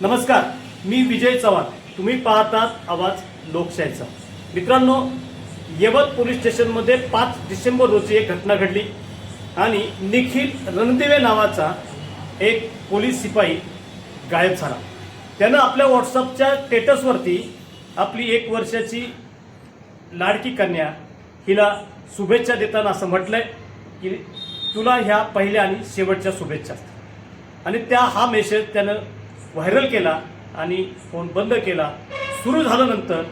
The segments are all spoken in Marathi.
नमस्कार, मी विजय चव्हाण. तुम्ही पाहतात आवाज लोकशाहीचा. मित्रांनो, यवत पोलीस स्टेशनमध्ये 5 डिसेंबर रोजी एक घटना घडली आणि निखिल रणदिवे नावाचा एक पोलीस शिपाई गायब झाला. त्यानं आपल्या व्हॉट्सअपच्या स्टेटसवरती आपली 1 वर्षाची लाडकी कन्या हिला शुभेच्छा देताना असं म्हटलंय की तुला ह्या पहिल्या आणि शेवटच्या शुभेच्छा असतात. आणि हा मेसेज त्यानं व्हायरल केला आणि फोन बंद केला. सुरू झाल्यानंतर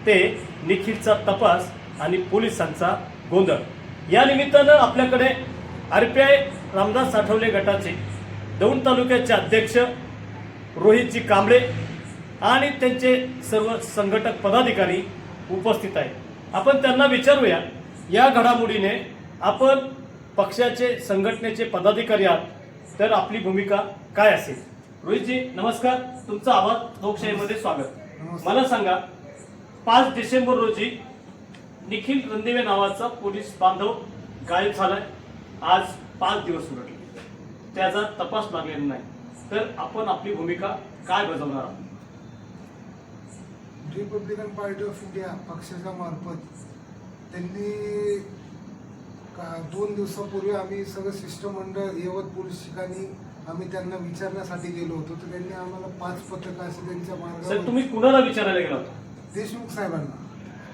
ते निखिलचा तपास आणि पोलिसांचा गोंधळ. या निमित्तानं आपल्याकडे RPI रामदास साठवले गटाचे दौंड तालुक्याचे अध्यक्ष रोहितजी कांबळे आणि त्यांचे सर्व संघटक पदाधिकारी उपस्थित आहेत. आपण त्यांना विचारूया, या घडामोडीने आपण पक्षाचे संघटनेचे पदाधिकारी आहात तर आपली भूमिका काय असेल? रोहितजी नमस्कार, तुमचं आवाज लोकशाहीमध्ये स्वागत. मला सांगा, 5 डिसेंबर रोजी निखिल रणदिवे नावाचा पोलीस बांधव गायब झालाय. आज 5 दिवस उलटले, त्याचा तपास लागलेला नाही, तर आपण आपली भूमिका काय बजावणार आहात? रिपब्लिकन पार्टी ऑफ इंडिया पक्षाच्या मार्फत त्यांनी 2 दिवसापूर्वी आम्ही सगळं शिष्टमंडळ यवत पोलीस ठिकाणी आम्ही त्यांना विचारण्यासाठी गेलो होतो. तर त्यांनी आम्हाला 5 पथकं असे त्यांच्या सर, तुम्ही कुणाला विचारायला गेला होता? देशमुख साहेबांना.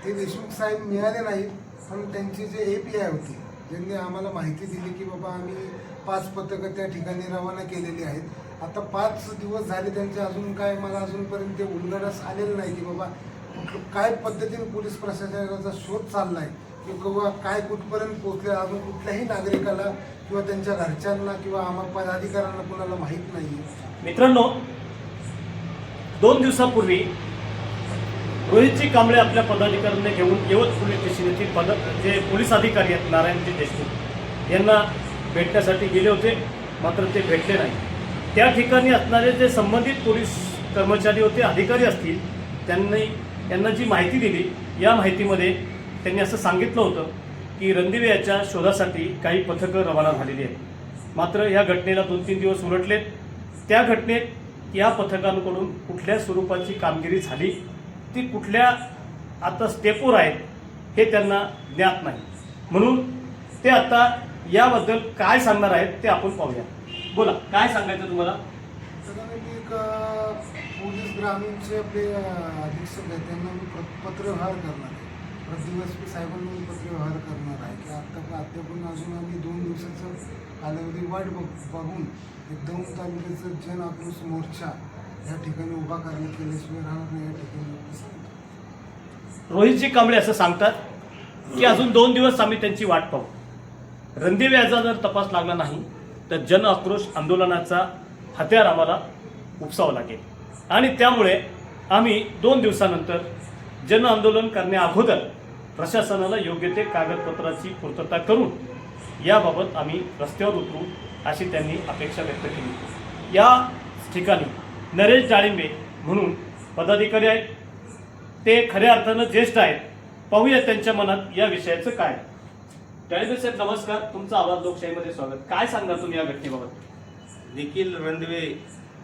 ते देशमुख साहेब मिळाले नाहीत, पण त्यांची जे API होती त्यांनी आम्हाला माहिती दिली की बाबा आम्ही 5 पथकं त्या ठिकाणी रवाना केलेली आहेत. आता 5 दिवस झाले त्यांचे, अजून काय मला अजूनपर्यंत ते उलगडच आलेलं नाही की बाबा काय पद्धतीने पोलीस प्रशासनाचा शोध चाललाय किंवा काय कुठपर्यंत पोहोचले. अजून कुठल्याही नागरिकाला किंवा त्यांच्या घरच्यांना किंवा आम्हा पदाधिकाऱ्यांना कुणाला माहीत नाही. मित्रांनो, 2 दिवसापूर्वी रोहितजी कांबळे आपल्या पदाधिकाऱ्यांना घेऊन यवत पोलीस स्टेशन येथील जे पोलीस अधिकारी आहेत नारायणजी देशमुख यांना भेटण्यासाठी गेले होते, मात्र ते भेटले नाही. त्या ठिकाणी असणारे जे संबंधित पोलीस कर्मचारी होते, अधिकारी असतील, यांना जी माहिती दिली, या माहितीमध्ये त्यांनी असं सांगितलं होतं की रणदिवे याच्या शोधासाठी काही पथकं रवाना झालेली आहेत. मात्र या घटनेला 2-3 दिवस उलटलेत. त्या घटनेत या पथकांकडून कुठल्या स्वरूपाची कामगिरी झाली, ती कुठल्या आता स्टेपवर आहेत हे त्यांना ज्ञात नाही. म्हणून ते आता याबद्दल काय सांगणार आहेत ते आपण पाहूया. बोला, काय सांगायचं तुम्हाला? मी एक पोलीस ग्रामीणचे आपले अधीक्षक आहेत त्यांना मी पत्रव्यवहार करणार आहे. DSP साहेबांना मी पत्रव्यवहार करणार आहे की अद्यापून अजून आम्ही 2 दिवसाचं कालावधी वाट बघून एकदम तालुक्याचं जन आक्रोश मोर्चा या ठिकाणी उभा करण्यात केल्याशिवाय राहणार नाही. या ठिकाणी रोहितजी कांबळे असं सांगतात की अजून 2 दिवस आम्ही त्यांची वाट पाहू. रणदिवे याचा जर तपास लागला नाही तर जन आक्रोश आंदोलनाचा हत्यार आम्हाला उपसावं लागेल आणि त्यामुळे आम्ही 2 दिवसानंतर जन आंदोलन करण्या अगोदर प्रशासनाला योग्य ते कागदपत्राची पूर्तता करून याबाबत आम्ही रस्त्यावर उतरू अशी त्यांनी अपेक्षा व्यक्त केली. या ठिकाणी नरेश डाळिंबे म्हणून पदाधिकारी आहेत, ते खऱ्या अर्थानं ज्येष्ठ आहेत. पाहूया त्यांच्या मनात या विषयाचं काय. डाळिंबे साहेब नमस्कार, तुमचा आवाज लोकशाहीमध्ये स्वागत. काय सांगणार तुम्ही या घटनेबाबत? निखिल रणदिवे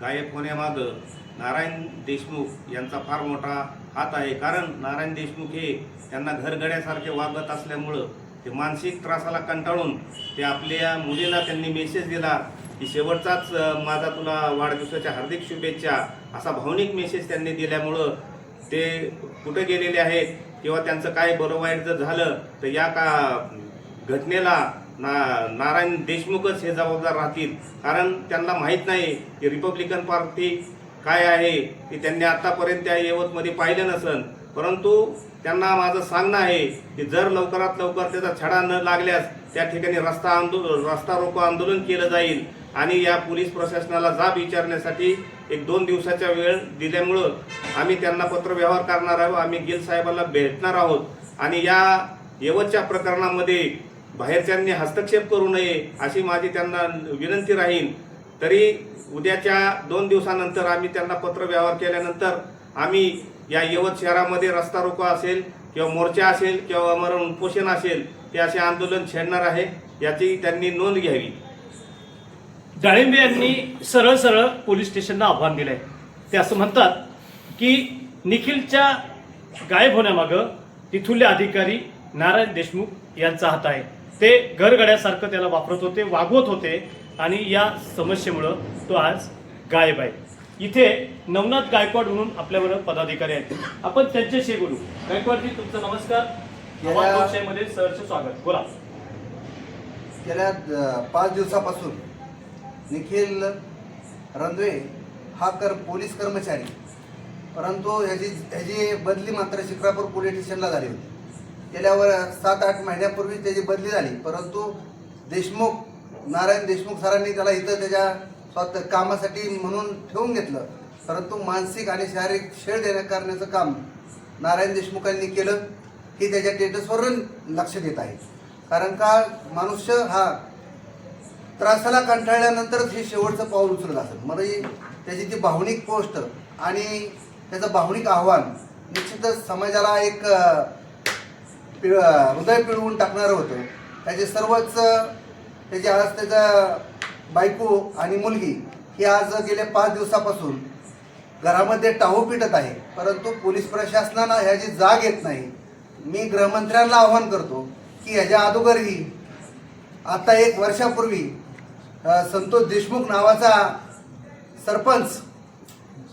गायब होण्यामागं नारायण देशमुख यांचा फार मोठा हात आहे. कारण नारायण देशमुख हे त्यांना घरगड्यासारखे वागत असल्यामुळं ते मानसिक त्रासाला कंटाळून ते आपल्या मुलीला त्यांनी मेसेज दिला की शेवटचाच माझा तुला वाढदिवसाच्या हार्दिक शुभेच्छा, असा भावनिक मेसेज त्यांनी दिल्यामुळं ते कुठे गेलेले आहेत किंवा त्यांचं काय बरं वाईट जर झालं तर या घटनेला नारायण देशमुखच हे जबाबदार राहतील. कारण त्यांना माहीत नाही की रिपब्लिकन पार्टी काय आहे, ते त्यांनी आतापर्यंत त्या यवतमध्ये पाहिलं नसन. परंतु त्यांना माझं सांगणं आहे की जर लवकरात लवकर त्याचा छडा न लागल्यास त्या ठिकाणी रस्ता रोको आंदोलन केलं जाईल आणि या पोलीस प्रशासनाला जाब विचारण्यासाठी 1-2 दिवसाचा वेळ दिल्यामुळं आम्ही त्यांना पत्रव्यवहार करणार आहोत. आम्ही गिल साहेबांना भेटणार आहोत आणि या यवतच्या प्रकरणामध्ये बाहेरच्यांनी हस्तक्षेप करू नये अशी माझी त्यांना विनंती राहील. तरी उद्याच्या 2 दिवसानंतर आम्ही त्यांना पत्रव्यवहार केल्यानंतर आम्ही या यवत शहरामध्ये रस्ता रोको असेल किंवा मोर्चा असेल किंवा आमरण उपोषण असेल ते असे आंदोलन छेडणार आहे, याची त्यांनी नोंद घ्यावी. डाळिंबे यांनी सरळ सरळ पोलीस स्टेशनला आव्हान दिलंय ते असं म्हणतात की निखिलच्या गायब होण्यामागं तिथुले अधिकारी नारायण देशमुख यांचा हात आहे. ते घरगड्यासारखं त्याला वापरत होते, वागवत होते आणि या समस्येमुळं तो आज गायब आहे. इथे नवनाथ गायकवाड म्हणून आपल्याबरोबर पदाधिकारी आहेत. आपण त्यांच्याशी बोलू. गायकवाडजी, तुमचं नमस्कार. आवाज लोकशाहीमध्ये सहर्ष स्वागत. बोला. गेल्या 5 दिवसापासून निखिल रंधवे हा पोलीस कर्मचारी, परंतु ह्याची बदली मात्र शिक्रापूर पोलीस स्टेशनला झाली होती. गेल्या 7-8 महिन्यापूर्वी त्याची बदली झाली, परंतु नारायण देशमुख सरांनी त्याला इथं त्याच्या स्वतः कामासाठी म्हणून ठेवून घेतलं. परंतु मानसिक आणि शारीरिक छळ करण्याचं काम नारायण देशमुखांनी केलं हे त्याच्या स्टेटसवरून लक्षात येत आहे. कारण का मनुष्य हा त्रासाला कंटाळल्यानंतरच हे शेवटचं पाऊल उचलत असेल. म्हणजे त्याची ती भावनिक पोस्ट आणि त्याचं भावनिक आव्हान निश्चितच समाजाला एक हृदय पिळवून टाकणारं होतं. त्याचे सर्वच आज त्याचा बायको आणि मुलगी ही आज गेल्या 5 दिवसापासून घरामध्ये टाहू पिटत आहे, परंतु पोलीस प्रशासनाला ह्याची जाग येत नाही. मी गृहमंत्र्यांना आवाहन करतो की ह्याच्या अगोदरही आता 1 वर्षापूर्वी संतोष देशमुख नावाचा सरपंच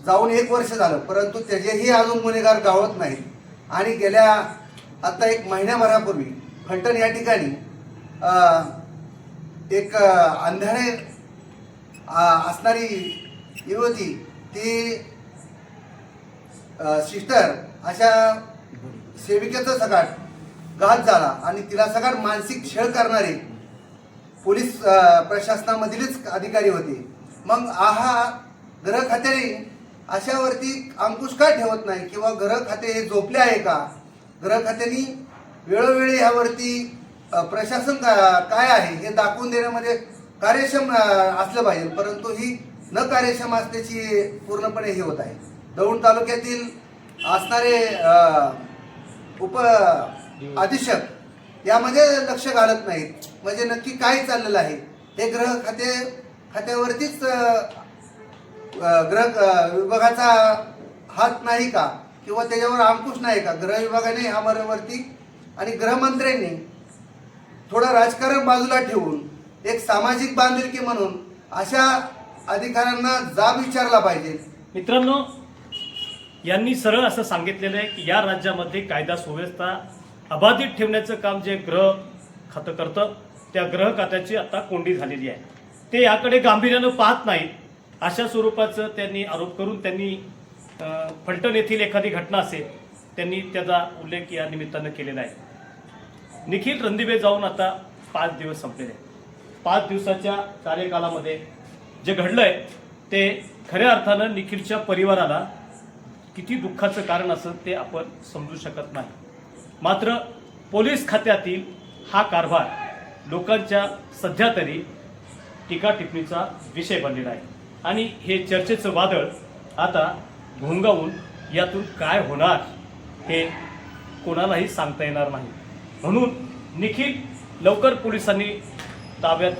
जाऊन 1 वर्ष झालं, परंतु त्याचेही अजून गुन्हेगार गावत नाहीत. आणि गेल्या आता 1 महिन्याभरापूर्वी फलटण या ठिकाणी एक अंधारे असणारी युवती, ती सिस्टर अशा सेविकेचा सकाळ घात झाला आणि तिला सकाळ मानसिक छळ करणारे पोलीस प्रशासनामधीलच अधिकारी होते. मग गृह खात्याने अशावरती अंकुश का ठेवत नाही किंवा गृह खाते हे झोपले आहे का? गृह खात्याने वेळोवेळी ह्यावरती प्रशासन काय आहे हे दाखवून देण्यामध्ये कार्यक्षम असलं पाहिजे, परंतु ही न कार्यक्षम असल्याची पूर्णपणे हे होत आहे. दौंड तालुक्यातील असणारे उप अधीक्षक यामध्ये लक्ष घालत नाहीत. म्हणजे नक्की काय चाललेलं आहे हे गृह खात्यावरतीच गृह विभागाचा हात नाही का किंवा त्याच्यावर अंकुश नाही का? गृह विभागाने ह्यावरती आणि गृहमंत्र्यांनी थोडं राजकारण बाजूला ठेवून एक सामाजिक बांधिलकी म्हणून अशा अधिकाऱ्यांना जाब विचारला पाहिजे. मित्रांनो, यांनी सरळ असं सांगितलेलं आहे की या राज्यामध्ये कायदा सुव्यवस्था अबाधित ठेवण्याचं काम जे गृह खातं करतं त्या गृह खात्याची आता कोंडी झालेली आहे. ते याकडे गांभीर्यानं पाहत नाहीत. अशा स्वरूपाचं त्यांनी आरोप करून त्यांनी फलटण येथील एखादी घटना असेल त्यांनी त्याचा उल्लेख या निमित्तानं केलेला आहे. निखिल रंधवे जाऊन आता 5 दिवस संपलेले आहेत. 5 दिवसाच्या कार्यकालामध्ये जे घडलंय ते खऱ्या अर्थानं निखिलच्या परिवाराला किती दुःखाचं कारण असेल ते आपण समजू शकत नाही. मात्र पोलीस खात्यातील हा कारभार लोकांच्या सध्या तरी टीका टिप्पणीचा विषय बनलेला आहे आणि हे चर्चेचं वादळ आता घोंगावून यातून काय होणार हे कोणालाही सांगता येणार नाही. म्हणून निखिल लवकर पोलिसांनी ताब्यात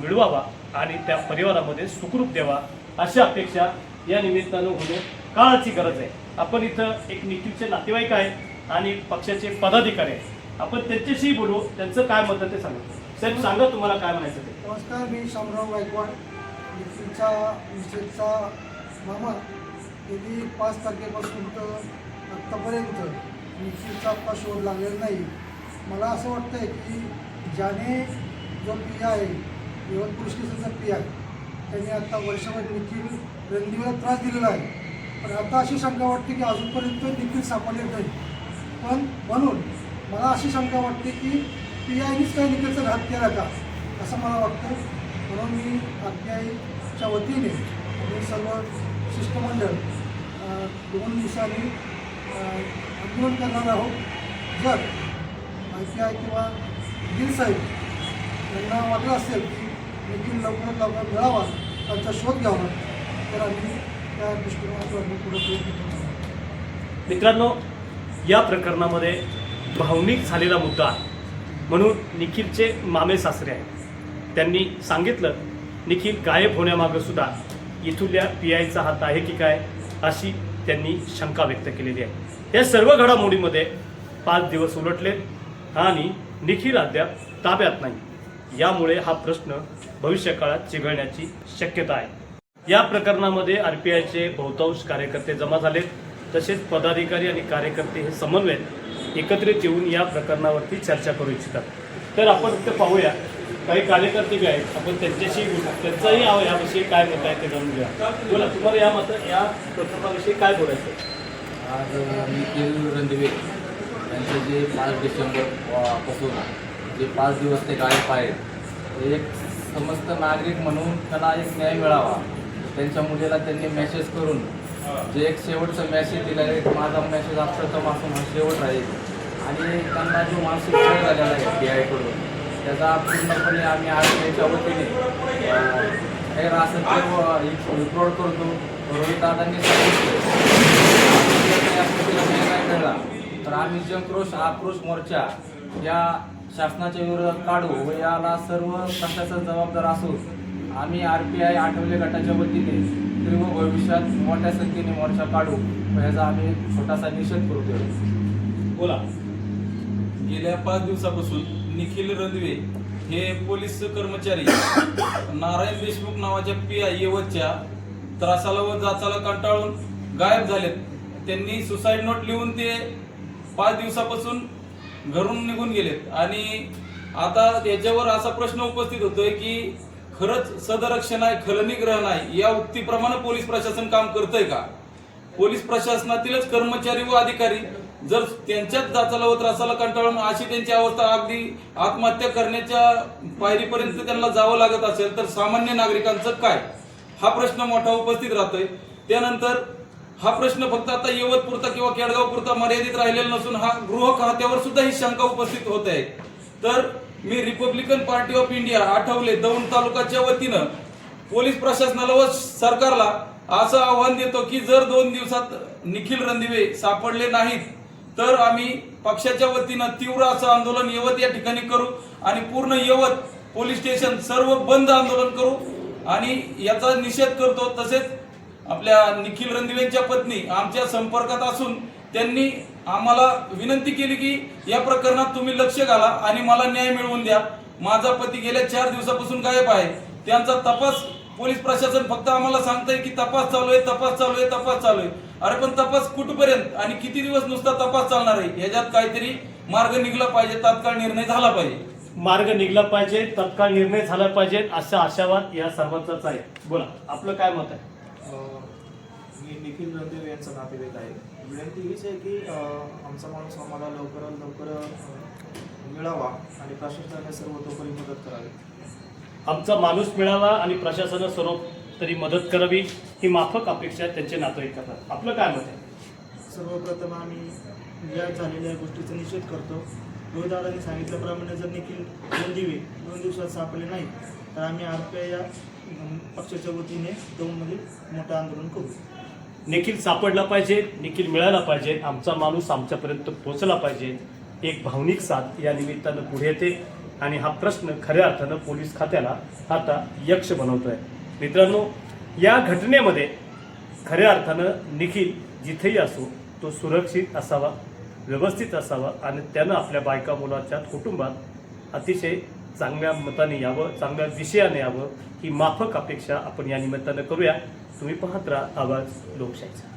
मिळवावा आणि त्या परिवारामध्ये सुखरूप द्यावा अशी अपेक्षा या निमित्तानं होणे काळाची गरज आहे. आपण इथं एक निखिलचे नातेवाईक आहेत आणि पक्षाचे पदाधिकारी आहेत. आपण त्यांच्याशी बोलू, त्यांचं काय मत ते सांगू. साहेब सांगा, तुम्हाला काय म्हणायचं ते. नमस्कार, मी शामराव गायकवाड, निखिलचा मामा. गेली 5 तारखेपासून तर आत्तापर्यंत निखिलचा आपला शोध लागलेला नाही. मला असं वाटतं आहे की ज्याने जो पी आहे, यवत पोलीस स्टेशनचा पी आहे, त्यांनी आता वर्षभर निखिल रंधवेला त्रास दिलेला आहे. पण आता अशी शंका वाटते की अजूनपर्यंत निखिल सापडले नाही. पण म्हणून मला अशी शंका वाटते की पी आयनीच काही निखिलचा घात केला का असं मला वाटतं. म्हणून मी आरपीआयच्या वतीने आणि सर्व शिष्टमंडळ 2 दिवसांनी आंदोलन करणार आहोत. जर आरपीआय किंवा गिल साहेब यांना वाटलं असेल की निखिल लवकरात लवकर मिळावा, त्यांचा शोध घ्यावा, तर आम्ही त्या दृष्टिकोनातून पुढे प्रयत्न करतो. मित्रांनो, या प्रकरणामध्ये भावनिक झालेला मुद्दा म्हणून निखिलचे मामे सासरे आहेत. त्यांनी सांगितलं निखिल गायब होण्यामागं सुद्धा इथुल्या पी आयचा हात आहे की काय अशी त्यांनी शंका व्यक्त केलेली आहे। या सर्व घडामोडीमध्ये 5 दिवस उलटले आणि निखिल अद्याप ताब्यात नाही। यामुळे हा प्रश्न भविष्यकाळात चिघळण्याची शक्यता आहे। या प्रकरणामध्ये RPIचे बहुतांश कार्यकर्ते जमा झालेत, तसेच पदाधिकारी आणि कार्यकर्ते हे समन्वयत एकत्रित येऊन या प्रकरणावरती चर्चा करू इच्छितात। तर आपण इथे पाहूया, काही कार्यकर्ते बी आहेत, आपण त्यांच्याशी बोलू, त्यांचाही याविषयी काय मत आहे ते जाणून घ्या। बोला, तुम्हाला या प्रकरणाविषयी काय बोलायचं आहे? आज निखिल रणदिवे यांचे जे 5 डिसेंबर पासून जे 5 दिवस ते गायब आहेत, एक समस्त नागरिक म्हणून त्यांना एक न्याय मिळावा, त्यांच्या मुलीला त्यांनी मेसेज करून जे एक शेवटचा मेसेज दिला आहे, माझा मेसेज अप्रथम असून हा शेवट आहे आणि त्यांना जो मानसिक छळ झालेला आहे PI कडून, त्याचा पूर्णपणे आम्ही RPIच्या वतीने हे असेल ते रिपोर्ट करतो। रोहितदादांनी सांगितलं नाही मिळाला तर आम्ही आक्रोश मोर्चा या शासनाच्या विरोधात काढू व याला सर्व प्रशासन जबाबदार असून आम्ही RPI आठवले गटाच्या वतीने तीव्र भविष्यात मोठ्या संख्येने मोर्चा काढू व याचा आम्ही छोटासा निषेध करतोय। बोला। गेल्या 5 दिवसापासून निखिल रणदिवे हे पोलीस कर्मचारी नारायण देशमुख नावाच्या PI यवतच्या त्रासाला व जाचाला कंटाळून गायब झालेत। त्यांनी सुसाईड नोट लिहून ते 5 दिवसापासून घरून निघून गेलेत आणि आता याच्यावर असा प्रश्न उपस्थित होतोय की खरंच सदरक्षण आहे, खलनिग्रह नाही, या उक्तीप्रमाणे पोलीस प्रशासन काम करतंय का? पोलीस प्रशासनातीलच कर्मचारी व अधिकारी जर त्यांच्याच जाचाला व त्रासाला कंटाळून अशी त्यांची अवस्था अगदी आत्महत्या करण्याच्या पायरीपर्यंत त्यांना जावं लागत असेल तर सामान्य नागरिकांचं काय? हा प्रश्न मोठा उपस्थित राहतोय। त्यानंतर हा प्रश्न फक्त आता यवतपुरता किंवा केडगावपुरता मर्यादित राहिलेला नसून हा गृह खात्यावर सुद्धा ही शंका उपस्थित होत आहे। तर मी Republican Party of India Athawale Daund तालुक्याच्या वतीनं पोलीस प्रशासनाला व सरकारला असं आव्हान देतो की जर 2 दिवसात निखिल रणदिवे सापडले नाहीत तर आम्ही पक्षाच्या वतीनं तीव्र असं आंदोलन यवत या ठिकाणी करू आणि पूर्ण यवत पोलीस स्टेशन सर्व बंद आंदोलन करू आणि याचा निषेध करतो। तसेच आपल्या निखिल रणदिवेंच्या पत्नी आमच्या संपर्कात असून त्यांनी आम्हाला विनंती केली की या प्रकरणात तुम्ही लक्ष घाला आणि मला न्याय मिळवून द्या। माझा पती गेल्या 4 दिवसापासून गायब आहे, त्यांचा तपास पोलीस प्रशासन फक्त आम्हाला सांगतंय की तपास चालू आहे, तपास चालू आहे, तपास चालू आहे। अरे पण तपास कुठपर्यंत आणि किती दिवस नुसता तपास चालणार आहे? याच्यात काहीतरी मार्ग निघला पाहिजे, तात्काळ निर्णय झाला पाहिजे। मार्ग निघला पाहिजे, तत्काळ निर्णय झाला पाहिजे, असा आशावाद या सर्वांचाच आहे। बोला, आपलं काय मत आहे? मी निखिल रणदिवे यांचा नातेवाईक आहे। विनंती हीच आहे की आमचा माणूस आम्हाला लवकरात लवकर मिळावा आणि प्रशासनाने सर्वतोपरी मदत करावी। आमचा माणूस मिळावा आणि प्रशासनानं सर्व तरी मदत करावी ही माफक अपेक्षा त्यांचे नातेवाईक करतात। आपलं काय मत आहे? सर्वप्रथम आम्ही या झालेल्या गोष्टीचा निषेध करतो। रोहितदादांनी सांगितल्याप्रमाणे जर निखिल रणदिवे 2 दिवसात सापडले नाही तर आम्ही RPI या पक्षाच्या वतीने दौंडमध्ये मोठं आंदोलन करू। निखिल सापडला पाहिजे, निखिल मिळाला पाहिजे, आमचा माणूस आमच्यापर्यंत पोहोचला पाहिजे, एक भावनिक साथ या निमित्तानं पुढे येते आणि हा प्रश्न खऱ्या अर्थानं पोलीस खात्याला आता यक्ष बनवतोय। मित्रांनो, या घटनेमध्ये खऱ्या अर्थानं निखिल जिथेही असो तो सुरक्षित असावा, व्यवस्थित असावा आणि त्यानं आपल्या बायका मुलाच्या कुटुंबात अतिशय चांगल्या मताने यावं, चांगल्या विषयाने यावं ही माफक अपेक्षा आपण या निमित्तानं करूया। तुम्ही पाहत राहा आवाज लोकशाहीचा।